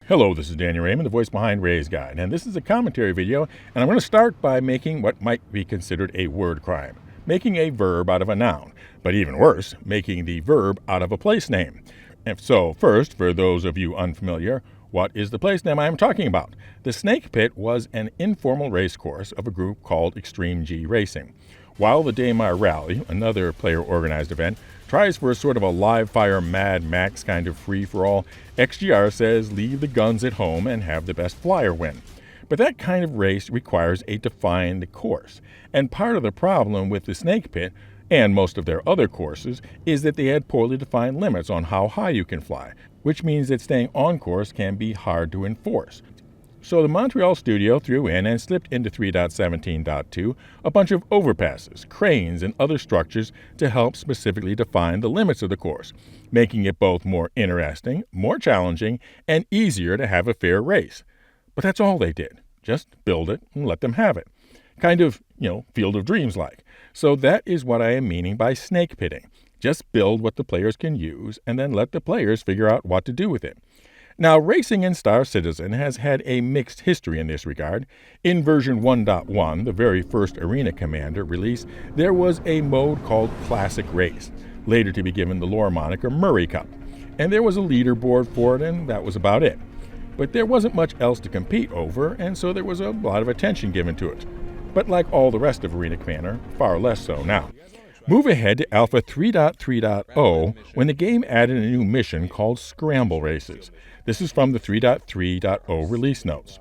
Hello, this is Daniel Raymond, the voice behind Ray's Guide, and this is a commentary video, and I'm going to start by making what might be considered a word crime, making a verb out of a noun, but even worse, making the verb out of a place name. And so, first, for those of you unfamiliar, what is the place name I am talking about? The Snake Pit was an informal race course of a group called Extreme G Racing. While the Daymar Rally, another player-organized event, tries for a sort of a live-fire Mad Max kind of free-for-all, XGR says leave the guns at home and have the best flyer win. But that kind of race requires a defined course. And part of the problem with the Snake Pit, and most of their other courses, is that they had poorly defined limits on how high you can fly, which means that staying on course can be hard to enforce. So the Montreal studio threw in and slipped into 3.17.2 a bunch of overpasses, cranes, and other structures to help specifically define the limits of the course, making it both more interesting, more challenging, and easier to have a fair race. But that's all they did. Just build it and let them have it. Kind of, Field of Dreams like. So that is what I am meaning by snake pitting. Just build what the players can use and then let the players figure out what to do with it. Now, racing in Star Citizen has had a mixed history in this regard. In version 1.1, the very first Arena Commander release, there was a mode called Classic Race, later to be given the lore moniker Murray Cup. And there was a leaderboard for it, and that was about it. But there wasn't much else to compete over, and so there was a lot of attention given to it. But like all the rest of Arena Commander, far less so now. Move ahead to Alpha 3.3.0 when the game added a new mission called Scramble Races. This is from the 3.3.0 release notes.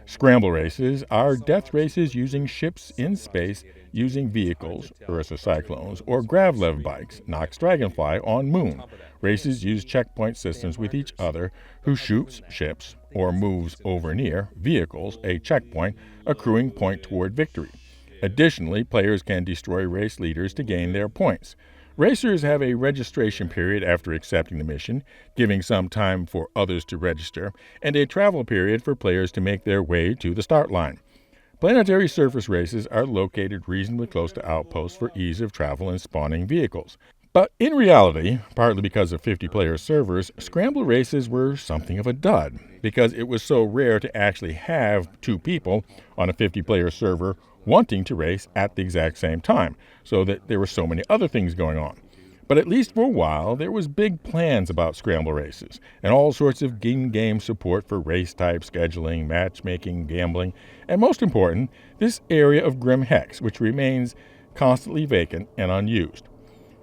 Scramble Races are death races using ships in space using vehicles, Ursa Cyclones, or Gravlev bikes, Nox Dragonfly, on Moon. Races use checkpoint systems with each other who shoots ships or moves over near vehicles, a checkpoint, accruing point toward victory. Additionally, players can destroy race leaders to gain their points. Racers have a registration period after accepting the mission, giving some time for others to register, and a travel period for players to make their way to the start line. Planetary surface races are located reasonably close to outposts for ease of travel and spawning vehicles. But in reality, partly because of 50-player servers, Scramble Races were something of a dud, because it was so rare to actually have two people on a 50-player server wanting to race at the exact same time, so that there were so many other things going on. But at least for a while, there was big plans about Scramble Races, and all sorts of in-game support for race type scheduling, matchmaking, gambling, and most important, this area of Grim Hex, which remains constantly vacant and unused.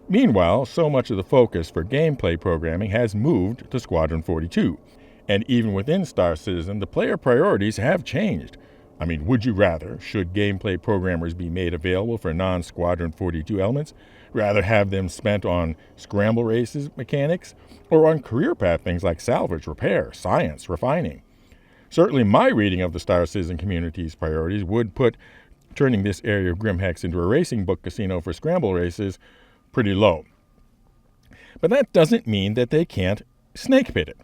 Meanwhile, so much of the focus for gameplay programming has moved to Squadron 42, and even within Star Citizen, the player priorities have changed. I mean, would you rather, should gameplay programmers be made available for non-Squadron 42 elements, rather have them spent on Scramble Races mechanics, or on career path things like salvage, repair, science, refining? Certainly my reading of the Star Citizen community's priorities would put turning this area of Grim Hex into a racing book casino for Scramble Races pretty low. But that doesn't mean that they can't snake pit it.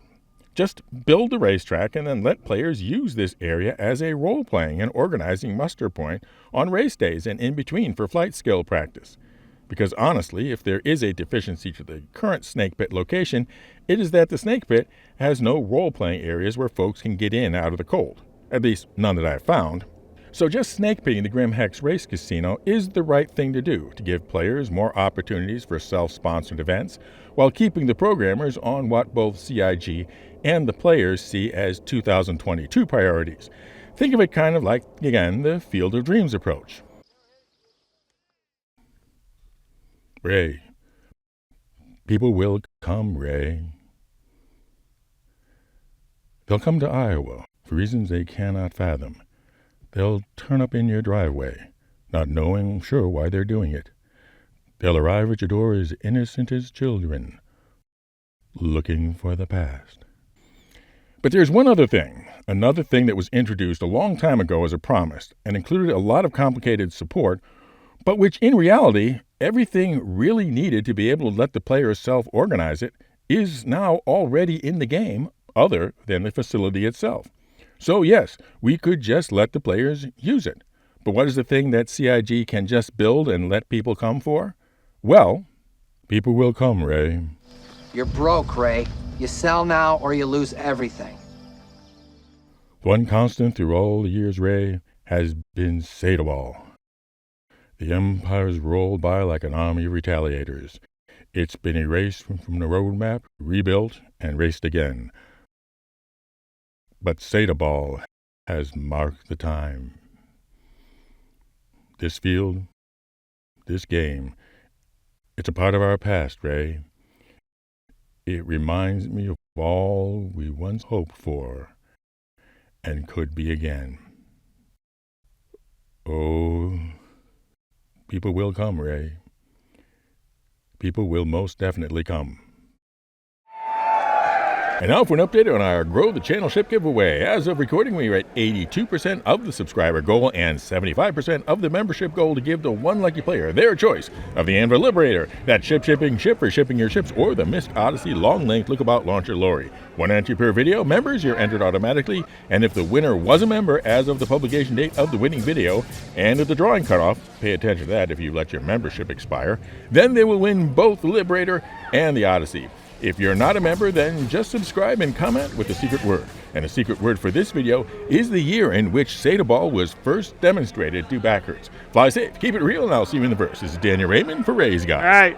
Just build the racetrack and then let players use this area as a role-playing and organizing muster point on race days and in between for flight skill practice. Because honestly, if there is a deficiency to the current Snake Pit location, it is that the Snake Pit has no role-playing areas where folks can get in out of the cold. At least none that I've found. So just snake pitting the Grim Hex Race Casino is the right thing to do to give players more opportunities for self-sponsored events while keeping the programmers on what both CIG and the players see as 2022 priorities. Think of it kind of like, again, the Field of Dreams approach. Ray. People will come, Ray. They'll come to Iowa for reasons they cannot fathom. They'll turn up in your driveway, not knowing sure why they're doing it. They'll arrive at your door as innocent as children, looking for the past. But there's one other thing, another thing that was introduced a long time ago as a promise and included a lot of complicated support, but which in reality, everything really needed to be able to let the players self-organize it is now already in the game other than the facility itself. So yes, we could just let the players use it. But what is the thing that CIG can just build and let people come for? Well, people will come, Ray. You're broke, Ray. You sell now or you lose everything. One constant through all the years, Ray, has been Sataball. The Empire's rolled by like an army of retaliators. It's been erased from the roadmap, rebuilt, and raced again. But Sataball has marked the time. This field, this game, it's a part of our past, Ray. It reminds me of all we once hoped for and could be again. Oh, people will come, Ray. People will most definitely come. And now for an update on our Grow the Channel ship giveaway. As of recording, we are at 82% of the subscriber goal and 75% of the membership goal to give to one lucky player their choice of the Anvil Liberator, that shipping ship for shipping your ships, or the Mist Odyssey long-length lookabout launcher lorry. One entry per video. Members, you're entered automatically, and if the winner was a member as of the publication date of the winning video, and at the drawing cutoff, pay attention to that if you let your membership expire, then they will win both the Liberator and the Odyssey. If you're not a member, then just subscribe and comment with the secret word. And the secret word for this video is the year in which Sataball was first demonstrated to backers. Fly safe, keep it real, and I'll see you in the verse. This is Daniel Raymond for Ray's Guys. All right.